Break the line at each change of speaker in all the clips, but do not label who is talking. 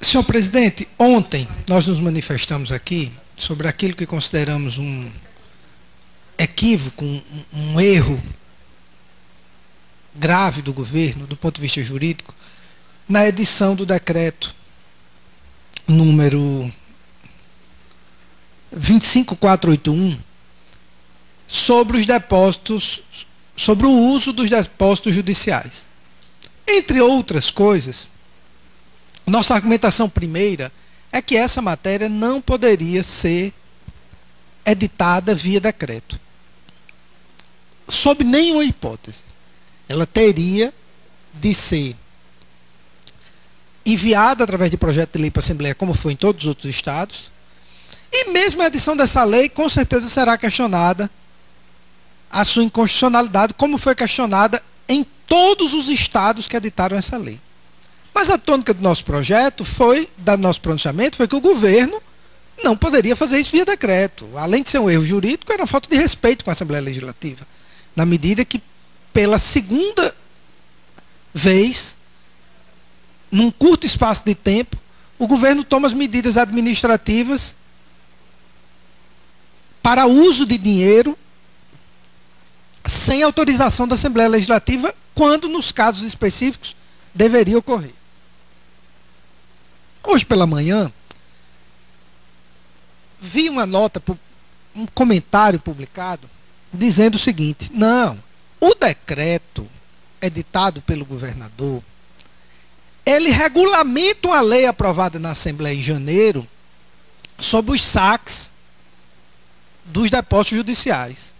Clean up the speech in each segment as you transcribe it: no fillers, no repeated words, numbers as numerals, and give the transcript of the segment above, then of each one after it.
Senhor presidente, ontem nós nos manifestamos aqui sobre aquilo que consideramos um equívoco, um erro grave do governo, do ponto de vista jurídico, na edição do decreto número 25481 sobre os depósitos, sobre o uso dos depósitos judiciais. Entre outras coisas, nossa argumentação primeira é que essa matéria não poderia ser editada via decreto, sob nenhuma hipótese. Ela teria de ser enviada através de projeto de lei para a Assembleia, como foi em todos os outros estados, e mesmo a edição dessa lei, com certeza será questionada a sua inconstitucionalidade, como foi questionada em todos os estados que editaram essa lei. Mas a tônica do nosso projeto foi, do nosso pronunciamento, foi que o governo não poderia fazer isso via decreto. Além de ser um erro jurídico, era uma falta de respeito com a Assembleia Legislativa, na medida que, pela segunda vez, num curto espaço de tempo, o governo toma as medidas administrativas para uso de dinheiro sem autorização da Assembleia Legislativa, quando, nos casos específicos, deveria ocorrer. Hoje pela manhã, vi uma nota, um comentário publicado, dizendo o seguinte: não, o decreto editado pelo governador, ele regulamenta uma lei aprovada na Assembleia em janeiro sobre os saques dos depósitos judiciais.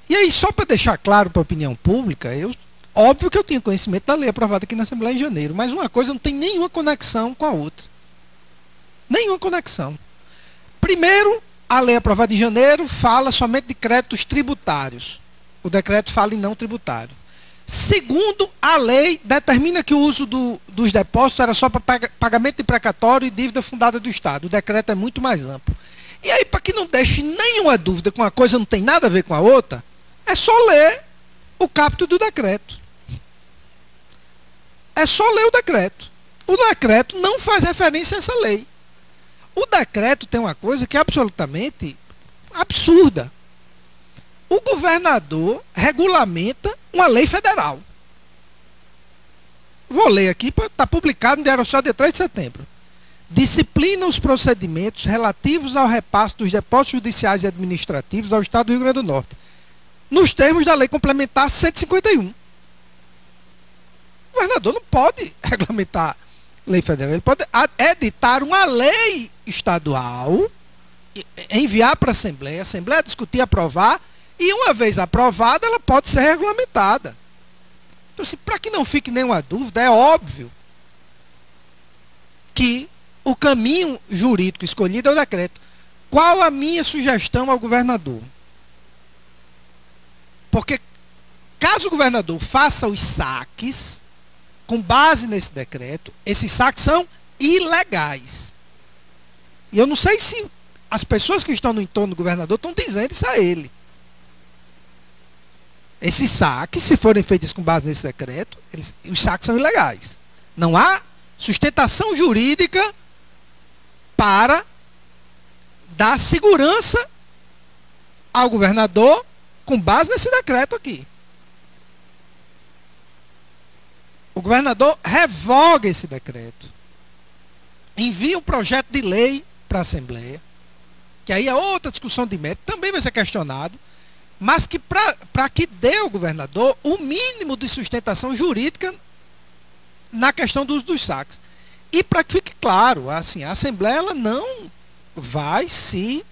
E aí, só para deixar claro para a opinião pública, óbvio que eu tinha conhecimento da lei aprovada aqui na Assembleia em janeiro, mas uma coisa não tem nenhuma conexão com a outra. Nenhuma conexão. Primeiro, a lei aprovada em janeiro fala somente de créditos tributários. O decreto fala em não tributário. Segundo, a lei determina que o uso dos depósitos era só para pagamento de precatório e dívida fundada do Estado. O decreto é muito mais amplo. E aí, para que não deixe nenhuma dúvida que uma coisa não tem nada a ver com a outra, é só ler o caput do decreto. É só ler o decreto. O decreto não faz referência a essa lei. O decreto tem uma coisa que é absolutamente absurda. O governador regulamenta uma lei federal. Vou ler aqui, está publicado no Diário Oficial, dia 3 de setembro. Disciplina os procedimentos relativos ao repasse dos depósitos judiciais e administrativos ao Estado do Rio Grande do Norte, nos termos da Lei Complementar 151. O governador não pode regulamentar lei federal, ele pode editar uma lei estadual, enviar para a Assembleia discutir, aprovar, e uma vez aprovada, ela pode ser regulamentada. Então, assim, para que não fique nenhuma dúvida, é óbvio que o caminho jurídico escolhido é o decreto. Qual a minha sugestão ao governador? Porque caso o governador faça os saques, com base nesse decreto, esses saques são ilegais. E eu não sei se as pessoas que estão no entorno do governador estão dizendo isso a ele. Esses saques, se forem feitos com base nesse decreto, os saques são ilegais. Não há sustentação jurídica para dar segurança ao governador com base nesse decreto aqui. O governador revoga esse decreto, envia um projeto de lei para a Assembleia, que aí é outra discussão de mérito, também vai ser questionado, mas que para que dê ao governador o mínimo de sustentação jurídica na questão do uso dos saques. E para que fique claro, assim, a Assembleia ela não vai se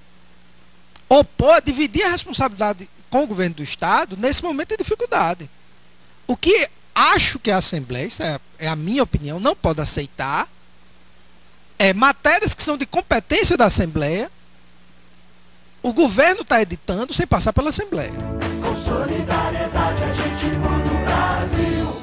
opor, dividir a responsabilidade com o governo do Estado nesse momento de dificuldade. O que acho que a Assembleia, isso é a minha opinião, não pode aceitar é matérias que são de competência da Assembleia, o governo está editando sem passar pela Assembleia.
Com solidariedade a gente muda o Brasil.